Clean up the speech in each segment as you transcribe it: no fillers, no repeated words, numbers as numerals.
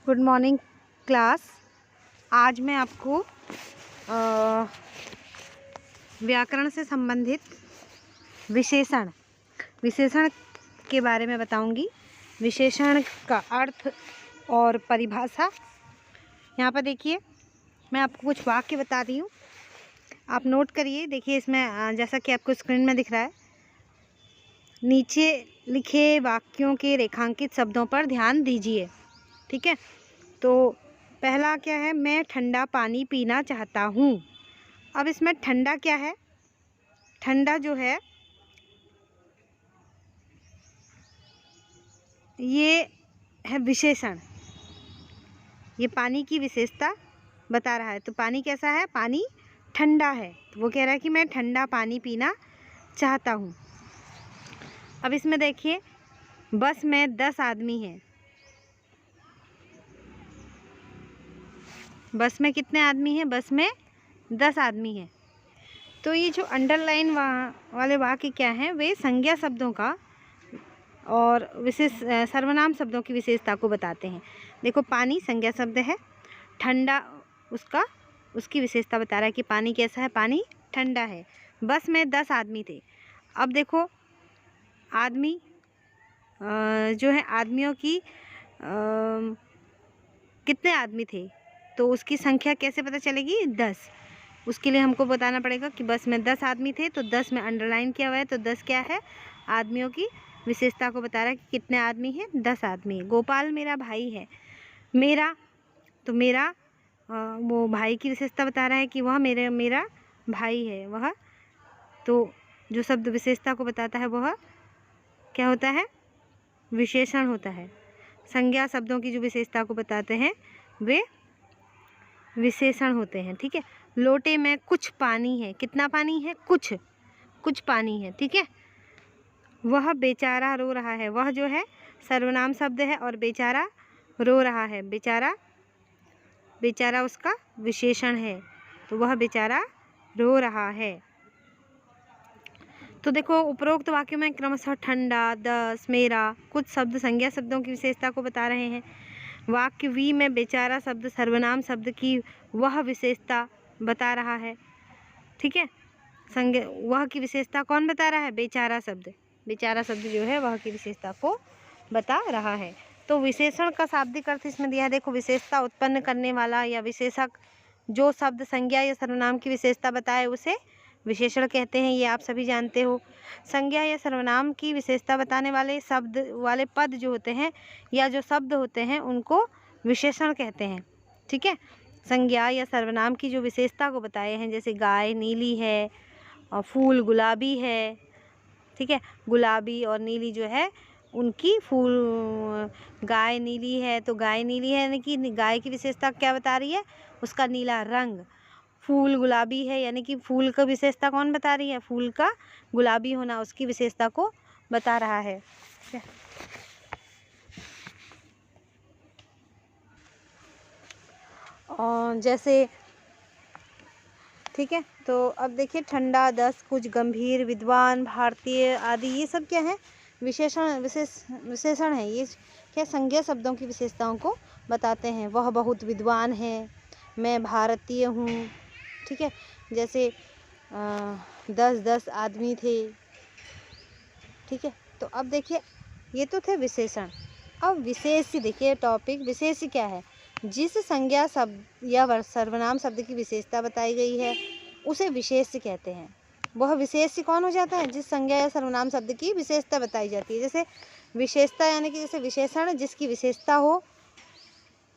Good morning class. आज मैं आपको व्याकरण से संबंधित विशेषण के बारे में बताऊंगी। विशेषण का अर्थ और परिभाषा। यहाँ पर देखिए, मैं आपको कुछ वाक्य बता रही हूँ, आप नोट करिए। देखिए इसमें जैसा कि आपको स्क्रीन में दिख रहा है, नीचे लिखे वाक्यों के रेखांकित शब्दों पर ध्यान दीजिए। ठीक है, तो पहला क्या है, मैं ठंडा पानी पीना चाहता हूँ। अब इसमें ठंडा क्या है? ठंडा जो है ये है विशेषण, ये पानी की विशेषता बता रहा है। तो पानी कैसा है? पानी ठंडा है। तो वो कह रहा है कि मैं ठंडा पानी पीना चाहता हूँ। अब इसमें देखिए, बस में 10 आदमी हैं। बस में कितने आदमी हैं? बस में 10 आदमी हैं। तो ये जो अंडरलाइन वाले वाक्य क्या हैं, वे संज्ञा शब्दों का और विशेष सर्वनाम शब्दों की विशेषता को बताते हैं। देखो, पानी संज्ञा शब्द है, ठंडा उसकी विशेषता बता रहा है कि पानी कैसा है, पानी ठंडा है। बस में 10 आदमी थे। अब देखो, आदमी जो है, आदमियों की कितने आदमी थे, तो उसकी संख्या कैसे पता चलेगी? 10। उसके लिए हमको बताना पड़ेगा कि बस में 10 आदमी थे, तो 10 में अंडरलाइन किया हुआ है, तो 10 क्या है? आदमियों की विशेषता को बता रहा है कि कितने आदमी हैं? 10 आदमी। गोपाल मेरा भाई है। मेरा, तो मेरा वो भाई की विशेषता बता रहा है कि वह मेरा भाई है। वह, तो जो शब्द विशेषता को बताता है वह क्या होता है? विशेषण होता है। संज्ञा शब्दों की जो विशेषता को बताते हैं वे विशेषण होते हैं। ठीक है, लोटे में कुछ पानी है। कितना पानी है? कुछ पानी है। ठीक है, वह बेचारा रो रहा है। वह जो है सर्वनाम शब्द है और बेचारा रो रहा है। बेचारा उसका विशेषण है, तो वह बेचारा रो रहा है। तो देखो, उपरोक्त वाक्यों में क्रमशः ठंडा, 10, मेरा कुछ शब्द संज्ञा शब्दों की विशेषता को बता रहे हैं। वाक्य वी में बेचारा शब्द सर्वनाम शब्द की वह विशेषता बता रहा है। ठीक है, वह की विशेषता कौन बता रहा है? बेचारा शब्द। बेचारा शब्द जो है वह की विशेषता को बता रहा है। तो विशेषण का शाब्दिक अर्थ इसमें दिया है। देखो, विशेषता उत्पन्न करने वाला या विशेषक जो शब्द संज्ञा या सर्वनाम की विशेषता बताए उसे विशेषण कहते हैं। ये आप सभी जानते हो। संज्ञा या सर्वनाम की विशेषता बताने वाले शब्द वाले पद जो होते हैं या जो शब्द होते हैं उनको विशेषण कहते हैं। ठीक है, संज्ञा या सर्वनाम की जो विशेषता को बताए हैं, जैसे गाय नीली है और फूल गुलाबी है। ठीक है, गुलाबी और नीली जो है उनकी गाय नीली है, तो गाय नीली है यानी कि गाय की विशेषता क्या बता रही है? उसका नीला रंग। फूल गुलाबी है यानी कि फूल का विशेषता कौन बता रही है? फूल का गुलाबी होना उसकी विशेषता को बता रहा है। और जैसे, ठीक है, तो अब देखिए, ठंडा, 10, कुछ, गंभीर, विद्वान, भारतीय आदि, ये सब क्या है? विशेषण है। ये क्या? संज्ञा शब्दों की विशेषताओं को बताते हैं। वह बहुत विद्वान है, मैं भारतीय हूँ। ठीक है, जैसे 10 आदमी थे। ठीक है, तो अब देखिए, ये तो थे विशेषण। अब विशेष्य देखिए, टॉपिक विशेष्य क्या है? जिस संज्ञा शब्द या सर्वनाम शब्द की विशेषता बताई गई है उसे विशेष्य कहते हैं। वह विशेष्य कौन हो जाता है? जिस संज्ञा या सर्वनाम शब्द की विशेषता बताई जाती है। जैसे विशेषता यानी कि जैसे विशेषण जिसकी विशेषता हो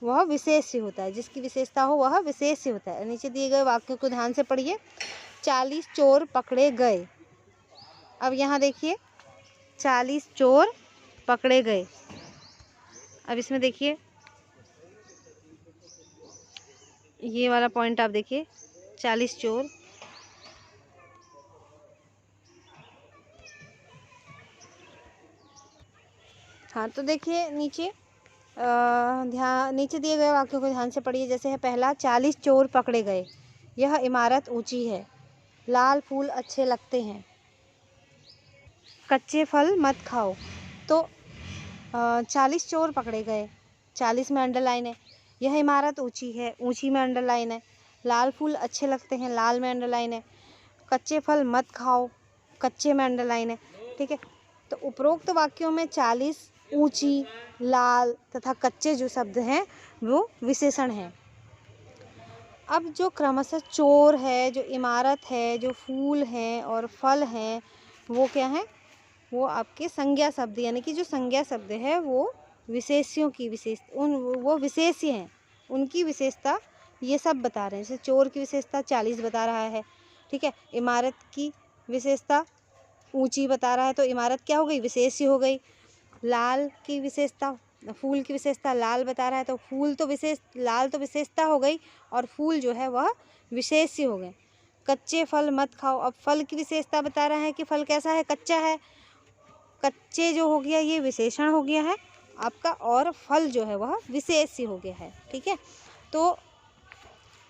वह विशेष्य होता है, जिसकी विशेषता हो वह विशेष्य होता है। नीचे दिए गए वाक्यों को ध्यान से पढ़िए। 40 चोर पकड़े गए। अब यहाँ देखिए, 40 चोर पकड़े गए। अब इसमें देखिए, ये वाला पॉइंट आप देखिए, 40 चोर। हाँ, तो देखिए नीचे नीचे दिए गए वाक्यों को ध्यान से पढ़िए। जैसे है पहला, 40 चोर पकड़े गए। यह इमारत ऊंची है। लाल फूल अच्छे लगते हैं। कच्चे फल मत खाओ। तो 40 चोर पकड़े गए। 40 में अंडरलाइन है। यह इमारत ऊंची है, ऊंची में अंडरलाइन है। लाल फूल अच्छे लगते हैं, लाल में अंडरलाइन है। कच्चे फल मत खाओ, कच्चे में अंडरलाइन है। ठीक है, तो उपरोक्त वाक्यों में 40, ऊंची, लाल तथा कच्चे जो शब्द हैं वो विशेषण हैं। अब जो क्रमशः चोर है, जो इमारत है, जो फूल हैं और फल हैं, वो क्या हैं? वो आपके संज्ञा शब्द, यानी कि जो संज्ञा शब्द है वो विशेष्यों की वो विशेष्य हैं, उनकी विशेषता ये सब बता रहे हैं। जैसे चोर की विशेषता 40 बता रहा है। ठीक है, इमारत की विशेषता ऊंची बता रहा है, तो इमारत क्या हो गई? विशेष्य हो गई। लाल की विशेषता, फूल की विशेषता लाल बता रहा है, तो लाल तो विशेषता हो गई और फूल जो है वह विशेष्य हो गए। कच्चे फल मत खाओ, अब फल की विशेषता बता रहा है कि फल कैसा है? कच्चा है। कच्चे जो हो गया ये विशेषण हो गया है आपका, और फल जो है वह विशेष्य हो गया है। ठीक है, तो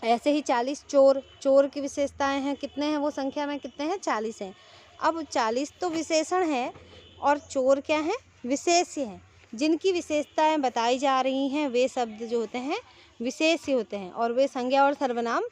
ऐसे ही 40 चोर की विशेषताएं हैं, कितने हैं वो संख्या में? कितने हैं? 40 हैं। अब 40 तो विशेषण है और चोर क्या हैं? विशेष्य हैं। जिनकी विशेषताएं बताई जा रही हैं वे शब्द जो होते हैं विशेष्य होते हैं और वे संज्ञा और सर्वनाम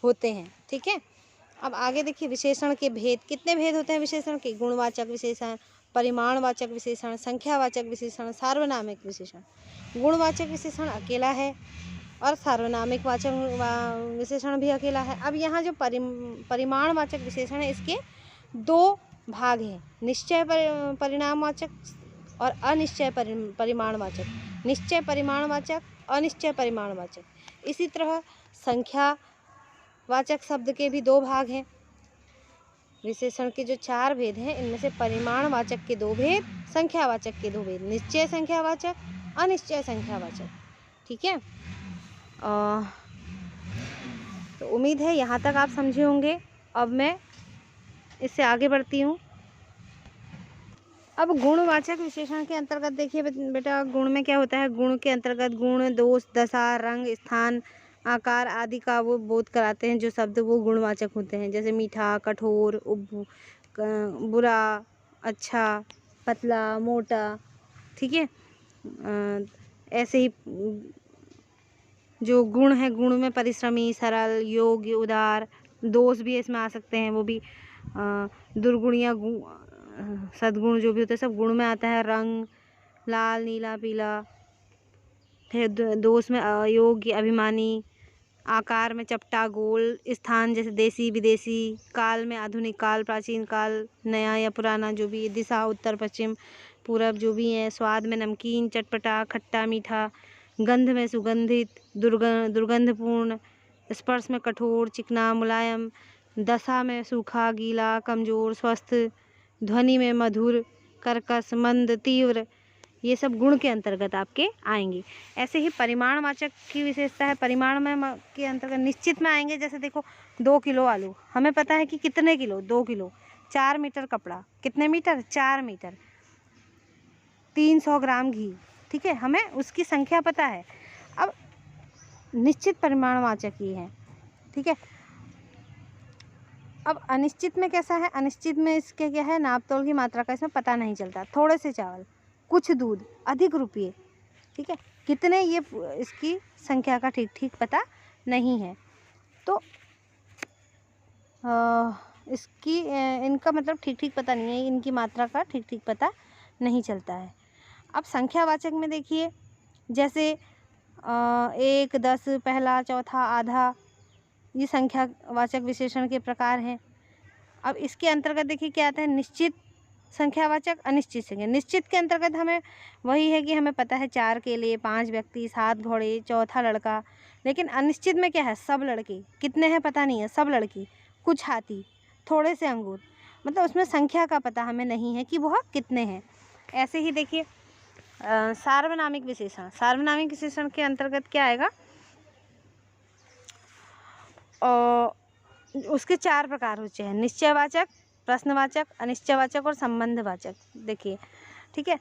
होते हैं। ठीक है, अब आगे देखिए विशेषण के भेद। कितने भेद होते हैं विशेषण के? गुणवाचक विशेषण, परिमाणवाचक विशेषण, संख्यावाचक विशेषण, सार्वनामिक विशेषण। गुणवाचक विशेषण अकेला है और सार्वनामिक वाचक विशेषण भी अकेला है। अब यहाँ जो परिमाणवाचक विशेषण है इसके 2 भाग हैं, निश्चय परिणामवाचक और अनिश्चय परिमाणवाचक। निश्चय परिमाणवाचक, अनिश्चय परिमाणवाचक। इसी तरह संख्यावाचक शब्द के भी 2 भाग हैं। विशेषण के जो 4 भेद हैं इनमें से परिमाणवाचक के 2 भेद, संख्यावाचक के 2 भेद, निश्चय संख्यावाचक, अनिश्चय संख्यावाचक। ठीक है, तो उम्मीद है यहाँ तक आप समझे होंगे। अब मैं इससे आगे बढ़ती हूँ। अब गुणवाचक विशेषण के अंतर्गत देखिए बेटा, गुण में क्या होता है? गुण के अंतर्गत गुण, दोष, दशा, रंग, स्थान, आकार आदि का वो बोध कराते हैं जो शब्द वो गुणवाचक होते हैं। जैसे मीठा, कठोर, बुरा, अच्छा, पतला, मोटा। ठीक है, ऐसे ही जो गुण है, गुण में परिश्रमी, सरल, योग्य, उदार। दोष भी इसमें आ सकते हैं, वो भी दुर्गुण या सद्गुण जो भी होते हैं सब गुण में आता है। रंग लाल, नीला, पीला। फिर दोष में अयोग्य, अभिमानी। आकार में चपटा, गोल। स्थान जैसे देसी, विदेशी। काल में आधुनिक काल, प्राचीन काल, नया या पुराना जो भी। दिशा उत्तर पश्चिम पूरब जो भी है। स्वाद में नमकीन, चटपटा, खट्टा, मीठा। गंध में सुगंधित, दुर्गंधपूर्ण। स्पर्श में कठोर, चिकना, मुलायम। दशा में सूखा, गीला, कमजोर, स्वस्थ। ध्वनि में मधुर, कर्कश, मंद, तीव्र। ये सब गुण के अंतर्गत आपके आएंगे। ऐसे ही परिमाणवाचक की विशेषता है, परिमाण में के अंतर्गत निश्चित में आएंगे। जैसे देखो 2 किलो आलू, हमें पता है कि कितने किलो? 2 किलो। 4 मीटर कपड़ा, कितने मीटर? 4 मीटर। 300 ग्राम घी। ठीक है, हमें उसकी संख्या पता है। अब निश्चित परिमाणवाचक ही है। ठीक है, अब अनिश्चित में कैसा है? अनिश्चित में इसके क्या है? नाप तोल की मात्रा का इसमें पता नहीं चलता। थोड़े से चावल, कुछ दूध, अधिक रुपये। ठीक है, कितने ये इसकी संख्या का ठीक ठीक पता नहीं है। तो इनका मतलब ठीक ठीक पता नहीं है, इनकी मात्रा का ठीक ठीक पता नहीं चलता है। अब संख्यावाचक में देखिए, जैसे 1, 10, पहला, चौथा, आधा। ये संख्यावाचक विशेषण के प्रकार हैं। अब इसके अंतर्गत देखिए क्या आता है? निश्चित संख्यावाचक, अनिश्चित संख्या। निश्चित के अंतर्गत हमें वही है कि हमें पता है 4 केले, 5 व्यक्ति, 7 घोड़े, चौथा लड़का। लेकिन अनिश्चित में क्या है? सब लड़के। कितने हैं पता नहीं है, सब लड़की। कुछ हाथी, थोड़े से अंगूर। मतलब उसमें संख्या का पता हमें नहीं है कि वह कितने हैं। ऐसे ही देखिए सार्वनामिक विशेषण। सार्वनामिक विशेषण के अंतर्गत क्या आएगा? उसके 4 प्रकार होते हैं, निश्चयवाचक, प्रश्नवाचक, अनिश्चयवाचक और संबंधवाचक। देखिए, ठीक है,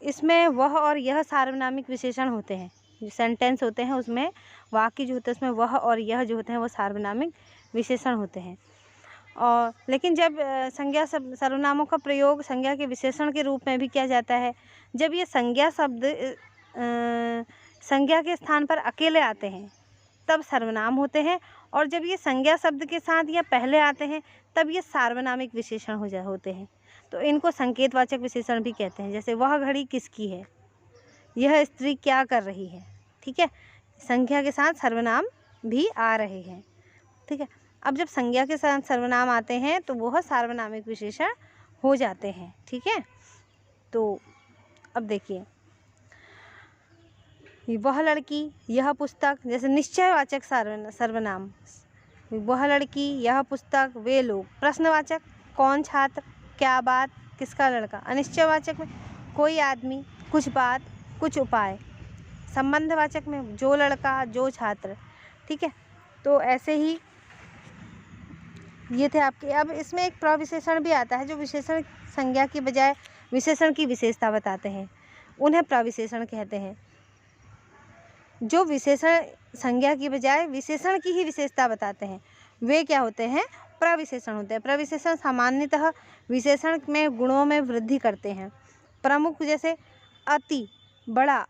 इसमें वह और यह सार्वनामिक विशेषण होते हैं। जो सेंटेंस होते हैं उसमें वाक्य जो होते हैं उसमें वह और यह जो होते हैं वो सार्वनामिक विशेषण होते हैं। और लेकिन जब संज्ञा सर्वनामों का प्रयोग संज्ञा के विशेषण के रूप में भी किया जाता है। जब ये संज्ञा शब्द संज्ञा के स्थान पर अकेले आते हैं तब सर्वनाम होते हैं, और जब ये संज्ञा शब्द के साथ या पहले आते हैं तब ये सार्वनामिक विशेषण होते हैं। तो इनको संकेतवाचक विशेषण भी कहते हैं। जैसे वह घड़ी किसकी है, यह स्त्री क्या कर रही है। ठीक है, संज्ञा के साथ सर्वनाम भी आ रहे हैं। ठीक है, अब जब संज्ञा के साथ सर्वनाम आते हैं तो वह सार्वनामिक विशेषण हो जाते हैं। ठीक है, तो अब देखिए, वह लड़की, यह पुस्तक, जैसे निश्चयवाचक सर्वनाम, वह लड़की, यह पुस्तक, वे लोग। प्रश्नवाचक, कौन छात्र, क्या बात, किसका लड़का। अनिश्चयवाचक में कोई आदमी, कुछ बात, कुछ उपाय। संबंधवाचक में जो लड़का, जो छात्र। ठीक है, तो ऐसे ही ये थे आपके। अब इसमें एक प्रविशेषण भी आता है जो विशेषण संज्ञा की बजाय विशेषण की विशेषता बताते हैं, उन्हें प्रविशेषण कहते हैं। जो विशेषण संज्ञा की बजाय विशेषण की ही विशेषता बताते हैं वे क्या होते हैं, प्रविशेषण होते हैं। प्रविशेषण सामान्यतः विशेषण में गुणों में वृद्धि करते हैं। प्रमुख, जैसे अति, बड़ा,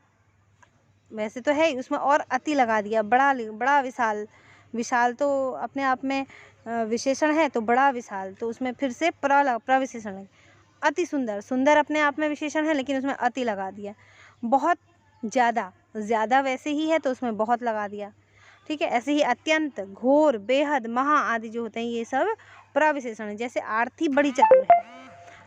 वैसे तो है उसमें और अति लगा दिया, बड़ा, विशाल। विशाल तो अपने आप में विशेषण है, तो बड़ा, विशाल, तो उसमें फिर से प्रविशेषण है। अति सुंदर, सुंदर अपने आप में विशेषण है लेकिन उसमें अति लगा दिया। बहुत ज़्यादा, ज़्यादा वैसे ही है तो उसमें बहुत लगा दिया। ठीक है, ऐसे ही अत्यंत, घोर, बेहद, महा आदि जो होते हैं ये सब प्रविशेषण है। जैसे आरती बड़ी चतुर है,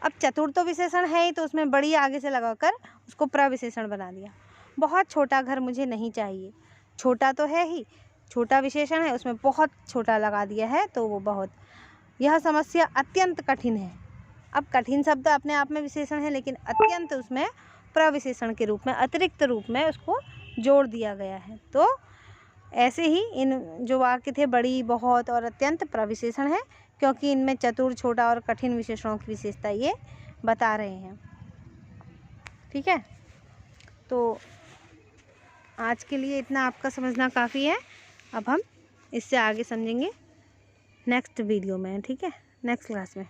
अब चतुर तो विशेषण है ही तो उसमें बड़ी आगे से लगाकर उसको प्रविशेषण बना दिया। बहुत छोटा घर मुझे नहीं चाहिए, छोटा तो है ही, छोटा विशेषण है, उसमें बहुत छोटा लगा दिया है तो वो बहुत। यह समस्या अत्यंत कठिन है। अब कठिन शब्द अपने आप में विशेषण है लेकिन अत्यंत उसमें प्रविशेषण के रूप में, अतिरिक्त रूप में उसको जोड़ दिया गया है। तो ऐसे ही इन जो वाक्य थे बड़ी, बहुत और अत्यंत प्रविशेषण है, क्योंकि इनमें चतुर, छोटा और कठिन विशेषणों की विशेषता ये बता रहे हैं। ठीक है, तो आज के लिए इतना आपका समझना काफ़ी है। अब हम इससे आगे समझेंगे नेक्स्ट वीडियो में। ठीक है, नेक्स्ट क्लास में।